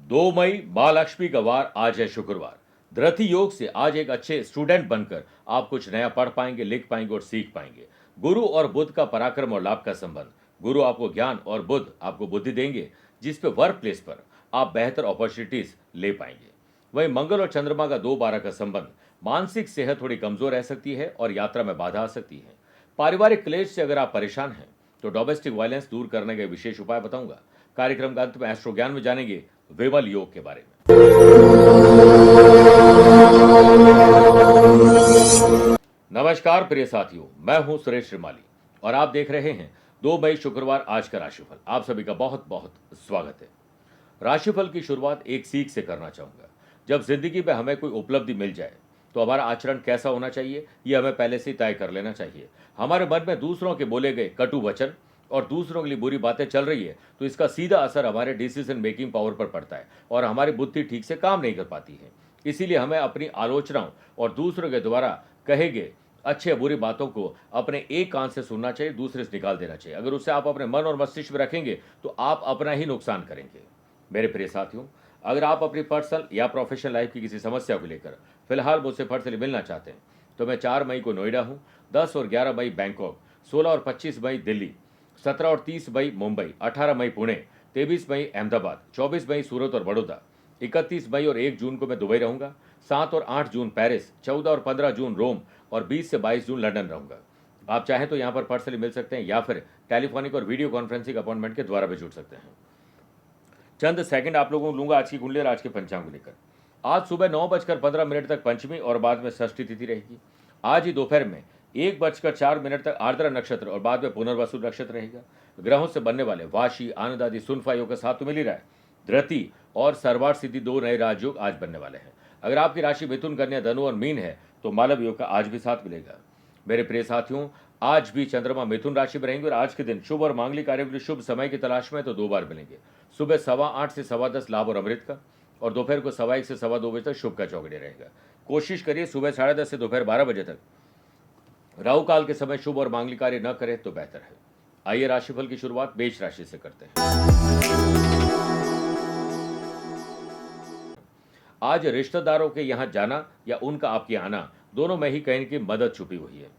2 मई माँ लक्ष्मी का वार, आज है शुक्रवार। धरती योग से आज एक अच्छे स्टूडेंट बनकर आप कुछ नया पढ़ पाएंगे, लिख पाएंगे और सीख पाएंगे। गुरु और बुध का पराक्रम और लाभ का संबंध। गुरु आपको ज्ञान और बुध आपको बुद्धि देंगे, जिस पे वर्क प्लेस पर आप बेहतर अपॉर्चुनिटीज ले पाएंगे। वहीं मंगल और चंद्रमा का 2-12 का संबंध। मानसिक सेहत थोड़ी कमजोर रह सकती है और यात्रा में बाधा आ सकती है। पारिवारिक क्लेश से अगर आप परेशान हैं तो डोमेस्टिक वायलेंस दूर करने के विशेष उपाय बताऊंगा। कार्यक्रम का अंत में एस्ट्रो ज्ञान में जानेंगे विमल योग के बारे में। नमस्कार प्रिय साथियों, मैं हूं सुरेश श्रीमाली और आप देख रहे हैं 2 मई शुक्रवार आज का राशिफल। आप सभी का बहुत बहुत स्वागत है। राशिफल की शुरुआत एक सीख से करना चाहूंगा। जब जिंदगी में हमें कोई उपलब्धि मिल जाए तो हमारा आचरण कैसा होना चाहिए, ये हमें पहले से ही तय कर लेना चाहिए। हमारे मन में दूसरों के बोले गए कटु वचन और दूसरों के लिए बुरी बातें चल रही है तो इसका सीधा असर हमारे डिसीजन मेकिंग पावर पर पड़ता है और हमारी बुद्धि ठीक से काम नहीं कर पाती है। इसीलिए हमें अपनी आलोचनाओं और दूसरों के द्वारा कहे गए अच्छे बुरी बातों को अपने एक कान से सुनना चाहिए, दूसरे से निकाल देना चाहिए। अगर उसे आप अपने मन और मस्तिष्क में रखेंगे तो आप अपना ही नुकसान करेंगे। मेरे प्रिय साथियों, अगर आप अपनी पर्सनल या प्रोफेशनल लाइफ की किसी समस्या को लेकर फिलहाल मुझसे पर्सनली मिलना चाहते हैं तो मैं 4 मई को नोएडा हूँ, 10 और 11 मई बैंकॉक, 16 और 25 मई दिल्ली, 17 और 30 मई मुंबई, 18 मई पुणे, 23 मई अहमदाबाद, 24 मई सूरत और बड़ौदा, 31 मई और 1 जून को मैं दुबई रहूंगा, 7 और 8 जून पेरिस, 14 और 15 जून रोम और 20 से 22 जून लंदन रहूंगा। आप चाहें तो यहाँ पर पर्सनली मिल सकते हैं या फिर टेलीफोनिक और वीडियो कॉन्फ्रेंसिंग अपॉइंटमेंट के द्वारा भी जुड़ सकते हैं। चंद सेकंड आप लोगों को लूंगा आज की कुंडली और आज के पंचांग को लेकर। आज सुबह 9:15 तक पंचमी और बाद में षष्ठी तिथि रहेगी। आज ही दोपहर में 1:04 तक आर्द्रा नक्षत्र और बाद में पुनर्वसु नक्षत्र रहेगा। ग्रहों से बनने वाले वाशी, आनंद आदि, सुनफा योग का साथ तो मिल ही रहा है। धृति और सर्वार्थ सिद्धि 2 नए राजयोग आज बनने वाले हैं। अगर आपकी राशि मिथुन, कन्या, धनु और मीन है तो मालव योग का आज भी साथ मिलेगा। मेरे प्रिय साथियों, आज भी चंद्रमा मिथुन राशि में रहेंगे और आज के दिन शुभ और मांगलिक कार्यों के लिए शुभ समय की तलाश में तो 2 बार मिलेंगे। सुबह 8:15 से 10:15 लाभ और अमृत का और दोपहर को 1:15 से 2:15 बजे तक शुभ का चौगड़े रहेगा। कोशिश करिए सुबह 10:30 से दोपहर 12 बजे तक राहु काल के समय शुभ और मांगलिक कार्य न करें तो बेहतर है। आइए राशिफल की शुरुआत मेष राशि से करते हैं। आज रिश्तेदारों के यहां जाना या उनका आपके आना, दोनों में ही कहीं की मदद छुपी हुई है।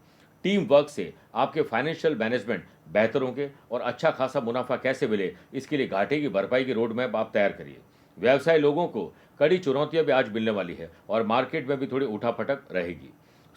टीम वर्क से आपके फाइनेंशियल मैनेजमेंट बेहतर होंगे और अच्छा खासा मुनाफा कैसे मिले, इसके लिए घाटे की भरपाई की रोड मैप आप तैयार करिए। व्यवसाय लोगों को कड़ी चुनौतियां भी आज मिलने वाली है और मार्केट में भी थोड़ी उठापटक रहेगी।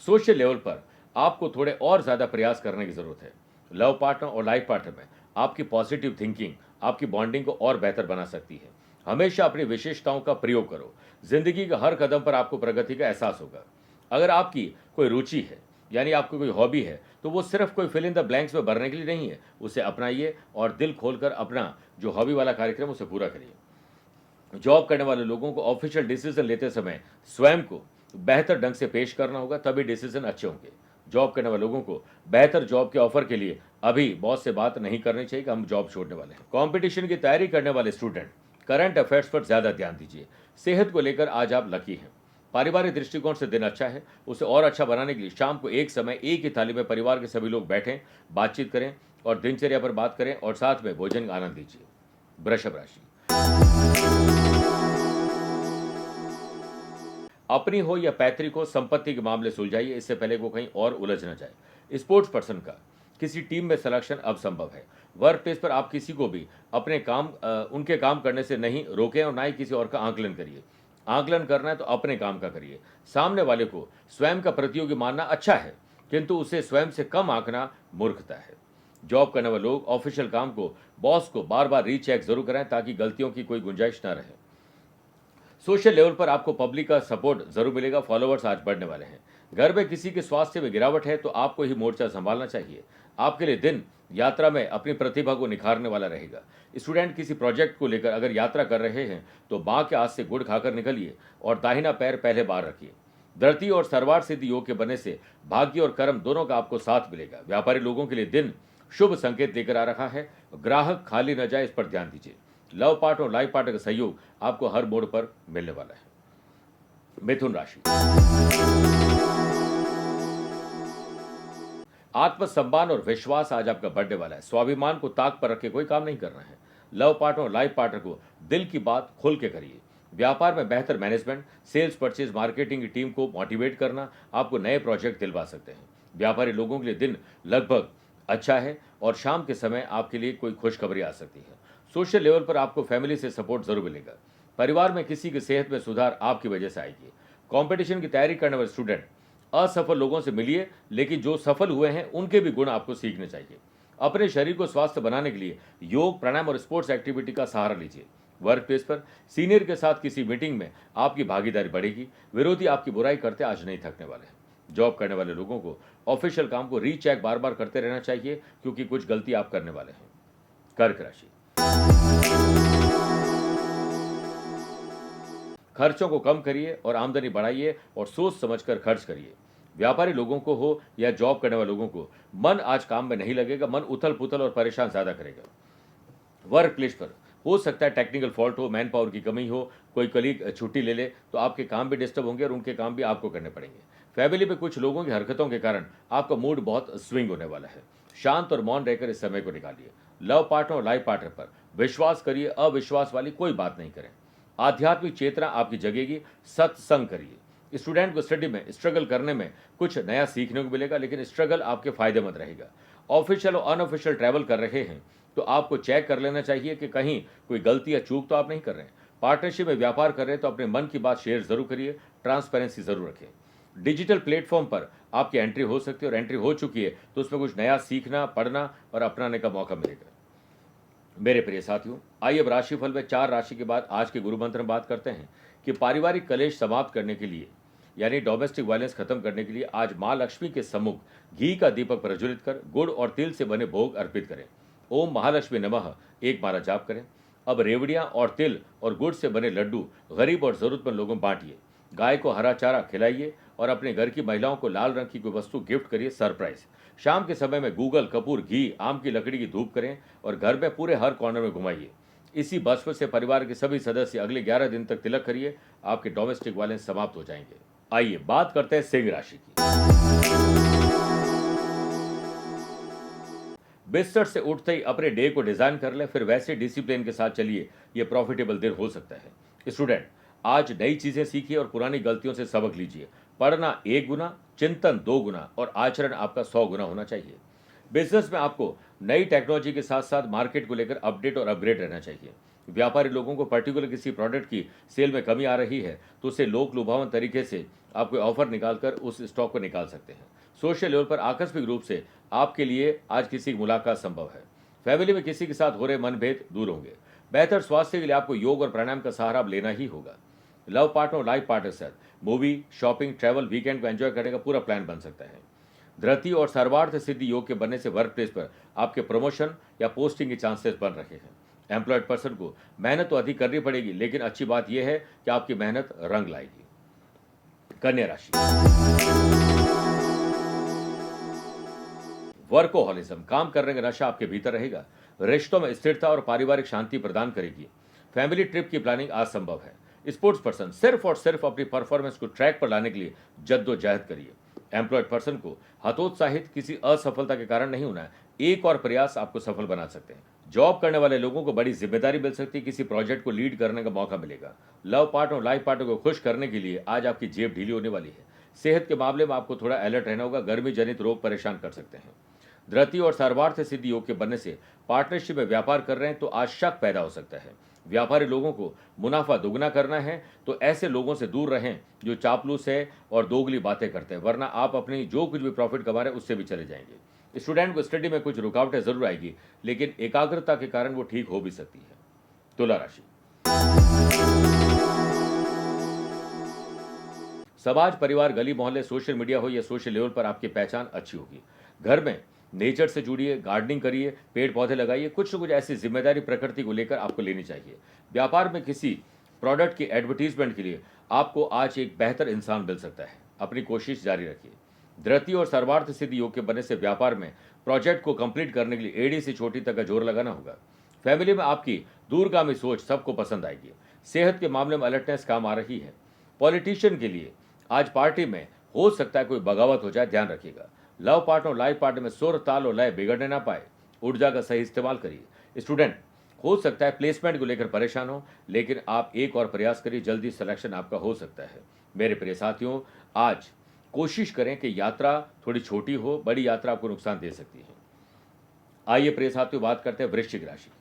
सोशल लेवल पर आपको थोड़े और ज्यादा प्रयास करने की जरूरत है। लव पार्टनर और लाइफ पार्टनर में आपकी पॉजिटिव थिंकिंग आपकी बॉन्डिंग को और बेहतर बना सकती है। हमेशा अपनी विशेषताओं का प्रयोग करो। जिंदगी के हर कदम पर आपको प्रगति का एहसास होगा। अगर आपकी कोई रुचि है यानी आपको कोई हॉबी है तो वो सिर्फ कोई फिल इन द ब्लैंक्स में भरने के लिए नहीं है। उसे अपनाइए और दिल खोलकर अपना जो हॉबी वाला कार्यक्रम उसे पूरा करिए। जॉब करने वाले लोगों को ऑफिशियल डिसीजन लेते समय स्वयं को बेहतर ढंग से पेश करना होगा, तभी डिसीजन अच्छे होंगे। जॉब करने वाले लोगों को बेहतर जॉब के ऑफर के लिए अभी बॉस से बात नहीं करनी चाहिए कि हम जॉब छोड़ने वाले हैं। कंपटीशन की तैयारी करने वाले स्टूडेंट करंट अफेयर्स पर ज्यादा ध्यान दीजिए। सेहत को लेकर आज आप लकी हैं। पारिवारिक दृष्टिकोण से दिन अच्छा है। उसे और अच्छा बनाने के लिए शाम को एक समय एक ही थाली में परिवार के सभी लोग बैठें, बातचीत करें और दिनचर्या पर बात करें और साथ में भोजन का आनंद लीजिए। वृषभ राशि, अपनी हो या पैतृक हो संपत्ति के मामले सुलझाइए, इससे पहले को कहीं और उलझ न जाए। स्पोर्ट्स पर्सन का किसी टीम में सिलेक्शन अब संभव है। वर्क प्लेस पर आप किसी को भी अपने काम उनके काम करने से नहीं रोकें और ना ही किसी और का आकलन करिए। आकलन करना है तो अपने काम का करिए। सामने वाले को स्वयं का प्रतियोगी मानना अच्छा है, किंतु उसे स्वयं से कम आंकना मूर्खता है। जॉब करने वाले लोग ऑफिशियल काम को बॉस को बार बार रीचेक जरूर कराएं ताकि गलतियों की कोई गुंजाइश न रहे। सोशल लेवल पर आपको पब्लिक का सपोर्ट जरूर मिलेगा। फॉलोअर्स आज बढ़ने वाले हैं। घर में किसी के स्वास्थ्य में गिरावट है तो आपको ही मोर्चा संभालना चाहिए। आपके लिए दिन यात्रा में अपनी प्रतिभा को निखारने वाला रहेगा। स्टूडेंट किसी प्रोजेक्ट को लेकर अगर यात्रा कर रहे हैं तो मां के हाथ से गुड़ खाकर निकलिए और दाहिना पैर पहले बाहर रखिए। धरती और सर्वार्थ सिद्धि योग के बनने से भाग्य और कर्म दोनों का आपको साथ मिलेगा। व्यापारी लोगों के लिए दिन शुभ संकेत लेकर आ रहा है। ग्राहक खाली न जाए, इस पर ध्यान दीजिए। लव पार्टनर और लाइफ पार्टनर का सहयोग आपको हर मोड़ पर मिलने वाला है। मिथुन राशि, आत्मसम्मान और विश्वास आज आपका बढ़ने वाला है। स्वाभिमान को ताक पर रख के कोई काम नहीं करना है। लव पार्टनर और लाइफ पार्टनर को दिल की बात खोल के करिए। व्यापार में बेहतर मैनेजमेंट, सेल्स, परचेज, मार्केटिंग की टीम को मोटिवेट करना आपको नए प्रोजेक्ट दिलवा सकते हैं। व्यापारी लोगों के लिए दिन लगभग अच्छा है और शाम के समय आपके लिए कोई खुशखबरी आ सकती है। सोशल लेवल पर आपको फैमिली से सपोर्ट जरूर मिलेगा। परिवार में किसी की सेहत में सुधार आपकी वजह से आएगी। कंपटीशन की तैयारी करने वाले स्टूडेंट, असफल लोगों से मिलिए, लेकिन जो सफल हुए हैं उनके भी गुण आपको सीखने चाहिए। अपने शरीर को स्वस्थ बनाने के लिए योग, प्राणायाम और स्पोर्ट्स एक्टिविटी का सहारा लीजिए। वर्क प्लेस पर सीनियर के साथ किसी मीटिंग में आपकी भागीदारी बढ़ेगी। विरोधी आपकी बुराई करते आज नहीं थकने वाले हैं। जॉब करने वाले लोगों को ऑफिशियल काम को रीचेक बार बार करते रहना चाहिए, क्योंकि कुछ गलती आप करने वाले हैं। कर्क राशि, खर्चों को कम करिए और आमदनी बढ़ाइए और सोच समझकर खर्च करिए। व्यापारी लोगों को हो या जॉब करने वाले लोगों को मन आज काम में नहीं लगेगा। मन उथल पुथल और परेशान ज्यादा करेगा। वर्क प्लेस पर हो सकता है टेक्निकल फॉल्ट हो, मैन पावर की कमी हो, कोई कलीग छुट्टी ले ले तो आपके काम भी डिस्टर्ब होंगे और उनके काम भी आपको करने पड़ेंगे। फैमिली में कुछ लोगों की हरकतों के कारण आपका मूड बहुत स्विंग होने वाला है। शांत और मौन रहकर इस समय को निकालिए। लव पार्टनर और लाइफ पार्टनर पर विश्वास करिए, अविश्वास वाली कोई बात नहीं करें। आध्यात्मिक चेतना आपकी जगेगी। सत्संग करिए। स्टूडेंट को स्टडी में स्ट्रगल करने में कुछ नया सीखने को मिलेगा, लेकिन स्ट्रगल आपके फायदेमंद रहेगा। ऑफिशियल और अनऑफिशियल ट्रैवल कर रहे हैं तो आपको चेक कर लेना चाहिए कि कहीं कोई गलती या चूक तो आप नहीं कर रहे हैं। पार्टनरशिप में व्यापार कर रहे हैं तो अपने मन की बात शेयर जरूर करिए। ट्रांसपेरेंसी जरूर रखें। डिजिटल प्लेटफॉर्म पर आपकी एंट्री हो सकती है और एंट्री हो चुकी है तो उसमें कुछ नया सीखना, पढ़ना और अपनाने का मौका मिलेगा। मेरे प्रिय साथियों, आइए अब राशिफल में 4 राशि के बाद आज के गुरु मंत्र में बात करते हैं कि पारिवारिक कलेश समाप्त करने के लिए, यानी डोमेस्टिक वायलेंस खत्म करने के लिए आज मां लक्ष्मी के सम्मुख घी का दीपक प्रज्वलित कर गुड़ और तिल से बने भोग अर्पित करें। ओम महालक्ष्मी नमः एक माला जाप करें। अब रेवड़ियां और तिल और गुड़ से बने लड्डू गरीब और जरूरतमंद लोगों में बांटिए। गाय को हरा चारा खिलाइए और अपने घर की महिलाओं को लाल रंग की कोई वस्तु गिफ्ट करिए, सरप्राइज। शाम के समय में गूगल, कपूर, घी, आम की लकड़ी की धूप करें और घर में पूरे हर कॉर्नर में घुमाइए। इसी भस्म से परिवार के सभी सदस्य अगले 11 दिन तक तिलक करिए। आपके डोमेस्टिक वायलेंस समाप्त हो जाएंगे। आइए बात करते हैं सिंह राशि की। बिस्तर से उठते ही अपने डे को डिजाइन कर लें, फिर वैसे डिसिप्लिन के साथ चलिए। यह प्रॉफिटेबल दिन हो सकता है। स्टूडेंट, आज नई चीजें सीखिए और पुरानी गलतियों से सबक लीजिए। पढ़ना 1 गुना, चिंतन 2 गुना और आचरण आपका 100 गुना होना चाहिए। बिजनेस में आपको नई टेक्नोलॉजी के साथ साथ मार्केट को लेकर अपडेट और अपग्रेड रहना चाहिए। व्यापारी लोगों को पर्टिकुलर किसी प्रोडक्ट की सेल में कमी आ रही है तो उसे लोक लुभावन तरीके से आप कोई ऑफर निकालकर उस स्टॉक को निकाल सकते हैं। सोशल लेवल पर आकस्मिक रूप से आपके लिए आज किसी की मुलाकात संभव है। फैमिली में किसी के साथ हो रहे मनभेद दूर होंगे। बेहतर स्वास्थ्य के लिए आपको योग और प्राणायाम का सहारा अब लेना ही होगा। लव पार्टनर और लाइफ पार्टनर के साथ मूवी, शॉपिंग, ट्रैवल, वीकेंड को एंजॉय करने का पूरा प्लान बन सकता है। धृति और सर्वार्थ सिद्धि योग के बनने से वर्क प्लेस पर आपके प्रमोशन या पोस्टिंग के चांसेस बन रहे हैं। एम्प्लॉयड पर्सन को मेहनत तो अधिक करनी पड़ेगी, लेकिन अच्छी बात यह है कि आपकी मेहनत रंग लाएगी। कन्या राशि, वर्कोहॉलिज्म, काम करने का नशा आपके भीतर रहेगा। रिश्तों में स्थिरता और पारिवारिक शांति प्रदान करेगी। फैमिली ट्रिप की प्लानिंग आज संभव है। स्पोर्ट्स पर्सन सिर्फ और सिर्फ अपनी परफॉर्मेंस को ट्रैक पर लाने के लिए जद्दोजहद करिए। एम्प्लॉयड पर्सन को हतोत्साहित किसी असफलता के कारण नहीं होना है। एक और प्रयास आपको सफल बना सकते हैं। जॉब करने वाले लोगों को बड़ी जिम्मेदारी मिल सकती है। किसी प्रोजेक्ट को लीड करने का मौका मिलेगा। लव पार्टनर और लाइफ पार्टनर को खुश करने के लिए आज आपकी जेब ढीली होने वाली है। सेहत के मामले में आपको थोड़ा अलर्ट रहना होगा। गर्मी जनित रोग परेशान कर सकते हैं। धृति और सर्वार्थ सिद्धि योग के बनने से पार्टनरशिप में व्यापार कर रहे हैं तो आज शक पैदा हो सकता है। व्यापारी लोगों को मुनाफा दुगना करना है तो ऐसे लोगों से दूर रहें जो चापलूस है और दोगली बातें करते हैं, वरना आप अपनी जो कुछ भी प्रॉफिट कमा रहे हैं उससे भी चले जाएंगे। स्टूडेंट को स्टडी में कुछ रुकावटें जरूर आएगी, लेकिन एकाग्रता के कारण वो ठीक हो भी सकती है। तुला राशि, समाज, परिवार, गली मोहल्ले, सोशल मीडिया हो या सोशल लेवल पर आपकी पहचान अच्छी होगी। घर में नेचर से जुड़िए, गार्डनिंग करिए, पेड़ पौधे लगाइए। कुछ न कुछ ऐसी जिम्मेदारी प्रकृति को लेकर आपको लेनी चाहिए। व्यापार में किसी प्रोडक्ट की एडवर्टीजमेंट के लिए आपको आज एक बेहतर इंसान मिल सकता है। अपनी कोशिश जारी रखिए। धृति और सर्वार्थ सिद्धि योग के बनने से व्यापार में प्रोजेक्ट को कंप्लीट करने के लिए एड़ी से छोटी तक का जोर लगाना होगा। फैमिली में आपकी दूरगामी सोच सबको पसंद आएगी। सेहत के मामले में अलर्टनेस काम आ रही है। पॉलिटिशियन के लिए आज पार्टी में हो सकता है कोई बगावत हो जाए, ध्यान रखिएगा। लव पार्टनर और लाइफ पार्टनर में सुर, ताल और लय बिगड़ने ना पाए। ऊर्जा का सही इस्तेमाल करिए। स्टूडेंट, हो सकता है प्लेसमेंट को लेकर परेशान हो, लेकिन आप एक और प्रयास करिए, जल्दी सिलेक्शन आपका हो सकता है। मेरे प्रिय साथियों, आज कोशिश करें कि यात्रा थोड़ी छोटी हो, बड़ी यात्रा आपको नुकसान दे सकती है। आइए प्रिय साथियों, बात करते हैं वृश्चिक राशि की।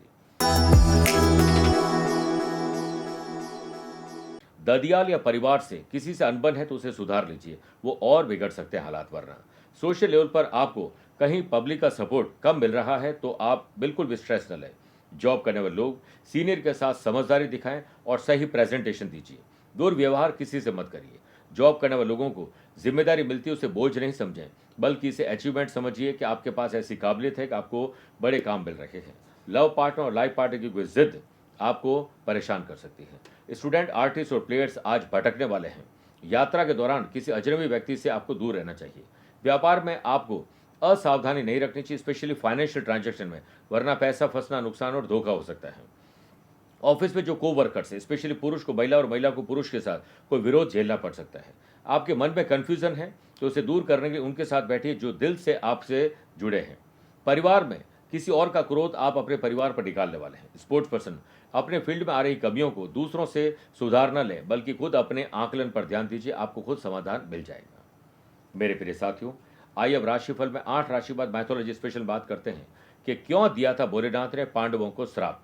ददियाल या परिवार से किसी से अनबन है तो उसे सुधार लीजिए, वो और बिगड़ सकते हैं हालात। वरना सोशल लेवल पर आपको कहीं पब्लिक का सपोर्ट कम मिल रहा है तो आप बिल्कुल भी स्ट्रेस न लें। जॉब करने वाले लोग सीनियर के साथ समझदारी दिखाएं और सही प्रेजेंटेशन दीजिए। दुर्व्यवहार किसी से मत करिए। जॉब करने वाले लोगों को जिम्मेदारी मिलती है, उसे बोझ नहीं समझें, बल्कि इसे अचीवमेंट समझिए कि आपके पास ऐसी काबिलियत है कि आपको बड़े काम मिल रहे हैं। लव पार्टनर और लाइफ पार्टनर की कोई जिद आपको परेशान कर सकती है। स्टूडेंट, आर्टिस्ट और प्लेयर्स आज भटकने वाले हैं। यात्रा के दौरान किसी अजनबी व्यक्ति से आपको दूर रहना चाहिए। व्यापार में आपको असावधानी नहीं रखनी चाहिए, स्पेशली फाइनेंशियल ट्रांजैक्शन में, वरना पैसा फंसना, नुकसान और धोखा हो सकता है। ऑफिस में जो को वर्कर्स है, स्पेशली पुरुष को महिला और महिला को पुरुष के साथ कोई विरोध झेलना पड़ सकता है। आपके मन में कंफ्यूजन है तो उसे दूर करने के लिए उनके साथ बैठिए जो दिल से आपसे जुड़े हैं। परिवार में किसी और का क्रोध आप अपने परिवार पर निकालने वाले हैं। स्पोर्ट्स पर्सन, अपने फील्ड में आ रही कमियों को दूसरों से सुधार न लें, बल्कि खुद अपने आकलन पर ध्यान दीजिए, आपको खुद समाधान मिल जाएगा। मेरे प्रिय साथियों, आइए अब राशिफल में 8 राशि बाद मैथोलॉजी स्पेशल बात करते हैं कि क्यों दिया था भोलेनाथ ने पांडवों को श्राप।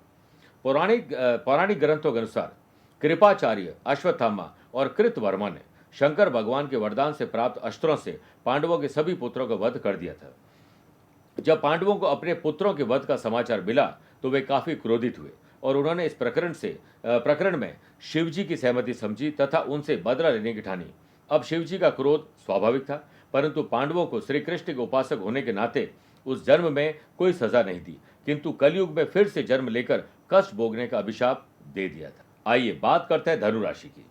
पौराणिक ग्रंथों के अनुसार कृपाचार्य, अश्वत्थामा और कृतवर्मा ने शंकर भगवान के वरदान से प्राप्त अस्त्रों से पांडवों के सभी पुत्रों का वध कर दिया था। जब पांडवों को अपने पुत्रों के वध का समाचार मिला तो वे काफी क्रोधित हुए और उन्होंने इस प्रकरण में शिवजी की सहमति समझी तथा उनसे बदला लेने की ठानी। अब शिवजी का क्रोध स्वाभाविक था, परंतु पांडवों को श्री कृष्ण के उपासक होने के नाते उस जन्म में कोई सजा नहीं दी, किंतु कलयुग में फिर से जन्म लेकर कष्ट भोगने का अभिशाप दे दिया था। आइए बात करते हैं धनु राशि की।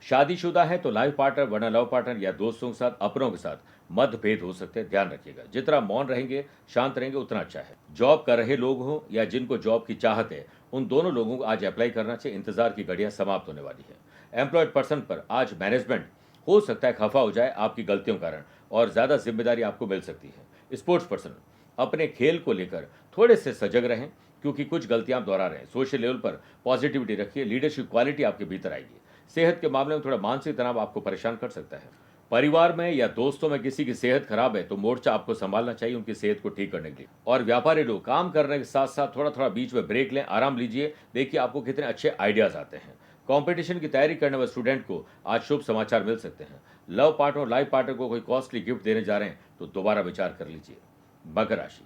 शादीशुदा है तो लाइफ पार्टनर वरना लव पार्टनर या दोस्तों के साथ, अपनों के साथ मतभेद हो सकते हैं, ध्यान रखिएगा। जितना मौन रहेंगे, शांत रहेंगे, उतना अच्छा है। जॉब कर रहे लोग हो या जिनको जॉब की चाहत है, उन दोनों लोगों को आज अप्लाई करना चाहिए। इंतजार की घड़ियां समाप्त होने वाली है। एम्प्लॉयड पर्सन पर आज मैनेजमेंट हो सकता है खफा हो जाए आपकी गलतियों के कारण और ज्यादा जिम्मेदारी आपको मिल सकती है। स्पोर्ट्स पर्सन, अपने खेल को लेकर थोड़े से सजग रहें क्योंकि कुछ गलतियां आप दोहरा रहे हैं। सोशल लेवल पर पॉजिटिविटी रखिए, लीडरशिप क्वालिटी आपके भीतर आएगी। सेहत के मामले में थोड़ा मानसिक तनाव आपको परेशान कर सकता है। परिवार में या दोस्तों में किसी की सेहत खराब है तो मोर्चा आपको संभालना चाहिए उनकी सेहत को ठीक करने के लिए। और व्यापारी लोग काम करने के साथ साथ थोड़ा थोड़ा बीच में ब्रेक लें, आराम लीजिए, देखिए आपको कितने अच्छे आइडियाज आते हैं। कंपटीशन की तैयारी करने वाले स्टूडेंट को आज शुभ समाचार मिल सकते हैं। लव पार्टनर और लाइफ पार्टनर को कोई कॉस्टली गिफ्ट देने जा रहे हैं तो दोबारा विचार कर लीजिए। मकर राशि,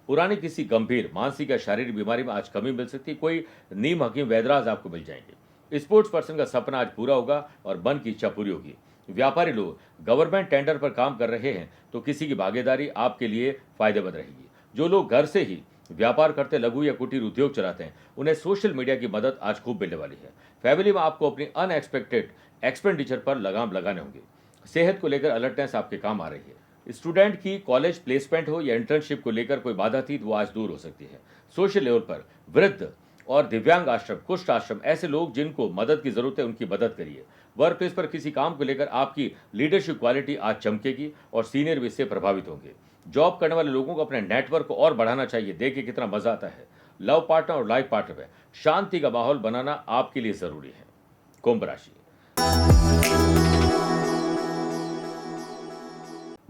पुरानी किसी गंभीर मानसिक या शारीरिक बीमारी में आज कमी मिल सकती है। कोई नीम हकीम वैदराज आपको मिल जाएंगे। स्पोर्ट्स पर्सन का सपना आज पूरा होगा और मन की इच्छा पूरी होगी। व्यापारी लोग गवर्नमेंट टेंडर पर काम कर रहे हैं तो किसी की भागीदारी आपके लिए फायदेमंद रहेगी। जो लोग घर से ही व्यापार करते, लघु या कुटीर उद्योग चलाते हैं, उन्हें सोशल मीडिया की मदद आज खूब मिलने वाली है। फैमिली में आपको अपनी अनएक्सपेक्टेड एक्सपेंडिचर पर लगाम लगाने होंगे। सेहत को लेकर अलर्टनेस आपके काम आ रही है। स्टूडेंट की कॉलेज प्लेसमेंट हो या इंटर्नशिप को लेकर कोई बाधा थी तो वो आज दूर हो सकती है। सोशल लेवल पर वृद्ध और दिव्यांग आश्रम, कुष्ठ आश्रम, ऐसे लोग जिनको मदद की जरूरत है उनकी मदद करिए। वर्क प्लेस पर किसी काम को लेकर आपकी लीडरशिप क्वालिटी आज चमकेगी और सीनियर भी इससे प्रभावित होंगे। जॉब करने वाले लोगों को अपने नेटवर्क को और बढ़ाना चाहिए, देखिए कितना मजा आता है। लव पार्टनर और लाइफ पार्टनर में शांति का माहौल बनाना आपके लिए जरूरी है। कुंभ राशि,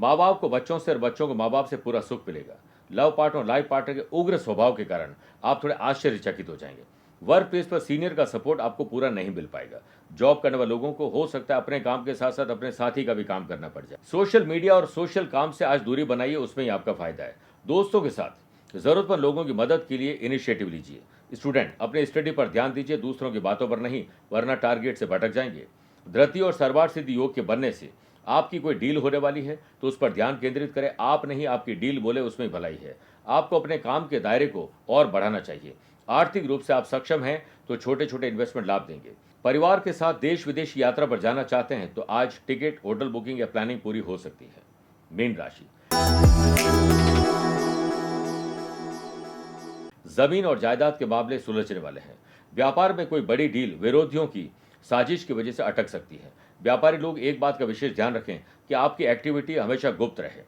माँ बाप को बच्चों से और बच्चों को माँ बाप से पूरा सुख मिलेगा। लव पार्टनर और लाइफ पार्टनर के उग्र स्वभाव के कारण आप थोड़े आश्चर्यचकित हो जाएंगे। वर्क प्लेस पर सीनियर का सपोर्ट आपको पूरा नहीं मिल पाएगा। जॉब करने वाले लोगों को हो सकता है अपने काम के साथ साथ अपने साथी का भी काम करना पड़ जाए। सोशल मीडिया और सोशल काम से आज दूरी बनाइए, उसमें ही आपका फायदा है। दोस्तों के साथ जरूरतमंद लोगों की मदद के लिए इनिशिएटिव लीजिए। स्टूडेंट, अपने स्टडी पर ध्यान दीजिए, दूसरों की बातों पर नहीं, वरना टारगेट से भटक जाएंगे। धृति और सर्वार्थ सिद्धि योग के बनने से आपकी कोई डील होने वाली है तो उस पर ध्यान केंद्रित करें। आप नहीं, आपकी डील बोले, उसमें भलाई है। आपको अपने काम के दायरे को और बढ़ाना चाहिए। आर्थिक रूप से आप सक्षम हैं तो छोटे छोटे इन्वेस्टमेंट लाभ देंगे। परिवार के साथ देश विदेश यात्रा पर जाना चाहते हैं तो आज टिकट, होटल बुकिंग या प्लानिंग पूरी हो सकती है। मीन राशि, जमीन और जायदाद के मामले सुलझने वाले हैं। व्यापार में कोई बड़ी डील विरोधियों की साजिश की वजह से अटक सकती है। व्यापारी लोग एक बात का विशेष ध्यान रखें कि आपकी एक्टिविटी हमेशा गुप्त रहे।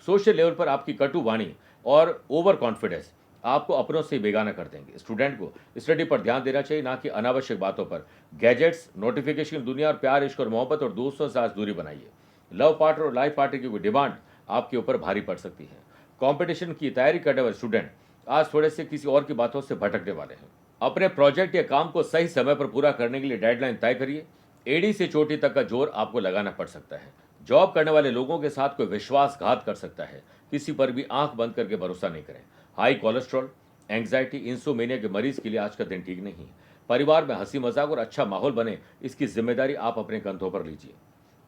सोशल लेवल पर आपकी कटु वाणी और ओवर कॉन्फिडेंस आपको अपनों से बेगाना कर देंगे। स्टूडेंट को स्टडी पर ध्यान देना चाहिए, ना कि अनावश्यक बातों पर। गैजेट्स, नोटिफिकेशन की दुनिया और प्यार, इश्क और मोहब्बत और दोस्तों से आज दूरी बनाइए। लव पार्टनर और लाइफ पार्टनर की कोई डिमांड आपके ऊपर भारी पड़ सकती है। कंपटीशन की तैयारी करने वाले स्टूडेंट आज थोड़े से किसी और की बातों से भटकने वाले हैं। अपने प्रोजेक्ट या काम को सही समय पर पूरा करने के लिए डेडलाइन तय करिए। एड़ी से चोटी तक का जोर आपको लगाना पड़ सकता है। जॉब करने वाले लोगों के साथ कोई विश्वासघात कर सकता है। किसी पर भी आंख बंद करके भरोसा नहीं करें। हाई कोलेस्ट्रॉल, एंग्जाइटी, इंसोमेनिया के मरीज के लिए आज का दिन ठीक नहीं है। परिवार में हंसी मजाक और अच्छा माहौल बने, इसकी जिम्मेदारी आप अपने कंधों पर लीजिए।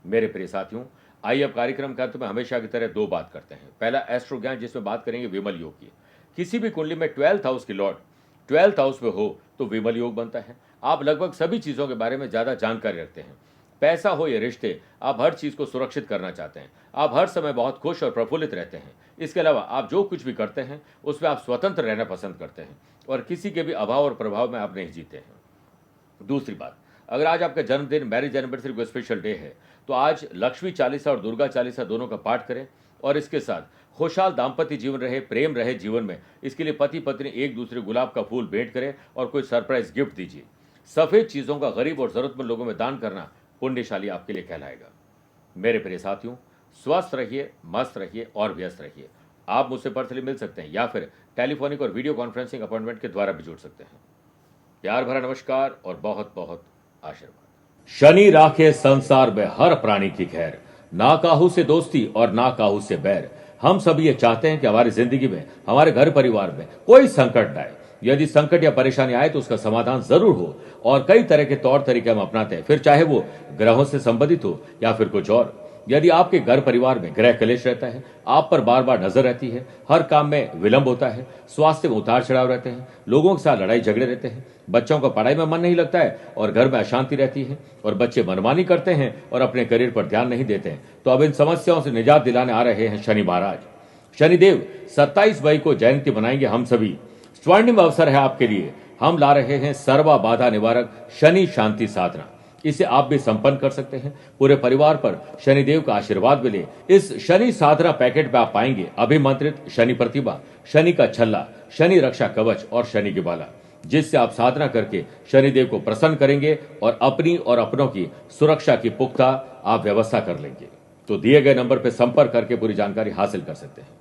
मेरे प्रिय साथियों, आइए अब कार्यक्रम के अंत में हमेशा की तरह दो बात करते हैं। पहला एस्ट्रो ज्ञान, जिसमें बात करेंगे विमल योग की। किसी भी कुंडली में 12th हाउस की लॉर्ड 12th हाउस में हो तो विमल योग बनता है। आप लगभग सभी चीजों के बारे में ज्यादा जानकारी रखते हैं। पैसा हो या रिश्ते, आप हर चीज को सुरक्षित करना चाहते हैं। आप हर समय बहुत खुश और प्रफुल्लित रहते हैं। इसके अलावा आप जो कुछ भी करते हैं उसमें आप स्वतंत्र रहना पसंद करते हैं और किसी के भी अभाव और प्रभाव में आप नहीं जीते हैं। दूसरी बात, अगर आज आपका जन्मदिन, मैरिज एनिवर्सरी कोई स्पेशल डे है तो आज लक्ष्मी चालीसा और दुर्गा चालीसा दोनों का पाठ करें और इसके साथ खुशहाल दाम्पत्य जीवन रहे, प्रेम रहे जीवन में, इसके लिए पति पत्नी एक दूसरे गुलाब का फूल भेंट करें और कोई सरप्राइज गिफ्ट दीजिए। सफेद चीजों का गरीब और जरूरतमंद लोगों में दान करना पुण्यशाली आपके लिए कहलाएगा। मेरे प्रिय साथियों, स्वस्थ रहिए, मस्त रहिए और व्यस्त रहिए। आप मुझसे पर्सनली मिल सकते हैं या फिर टेलीफोनिक और वीडियो कॉन्फ्रेंसिंग अपॉइंटमेंट के द्वारा भी जुड़ सकते हैं। प्यार भरा नमस्कार और बहुत बहुत आशीर्वाद। शनि राखे संसार में हर प्राणी की खैर, ना काहू से दोस्ती और ना काहू से बैर। हम सब ये चाहते हैं कि हमारी जिंदगी में, हमारे घर परिवार में कोई संकट न आए। यदि संकट या परेशानी आए तो उसका समाधान जरूर हो और कई तरह के तौर तरीके हम अपनाते हैं, फिर चाहे वो ग्रहों से संबंधित हो या फिर कुछ और। यदि आपके घर परिवार में ग्रह कलेश रहता है, आप पर बार बार नजर रहती है, हर काम में विलंब होता है, स्वास्थ्य में उतार चढ़ाव रहते हैं, लोगों के साथ लड़ाई झगड़े रहते हैं, बच्चों का पढ़ाई में मन नहीं लगता है और घर में अशांति रहती है और बच्चे मनमानी करते हैं और अपने करियर पर ध्यान नहीं देते हैं, तो अब इन समस्याओं से निजात दिलाने आ रहे हैं शनि महाराज। शनिदेव 27 मई को जयंती मनाएंगे हम सभी। स्वर्णिम अवसर है आपके लिए। हम ला रहे हैं सर्वा बाधा निवारक शनि शांति साधना। इसे आप भी संपन्न कर सकते हैं। पूरे परिवार पर शनिदेव का आशीर्वाद मिले। इस शनि साधना पैकेट में आप पाएंगे अभिमंत्रित शनि प्रतिभा, शनि का छल्ला, शनि रक्षा कवच और शनि की बाला, जिससे आप साधना करके शनिदेव को प्रसन्न करेंगे और अपनी और अपनों की सुरक्षा की पुख्ता आप व्यवस्था कर लेंगे। तो दिए गए नंबर पर संपर्क करके पूरी जानकारी हासिल कर सकते हैं।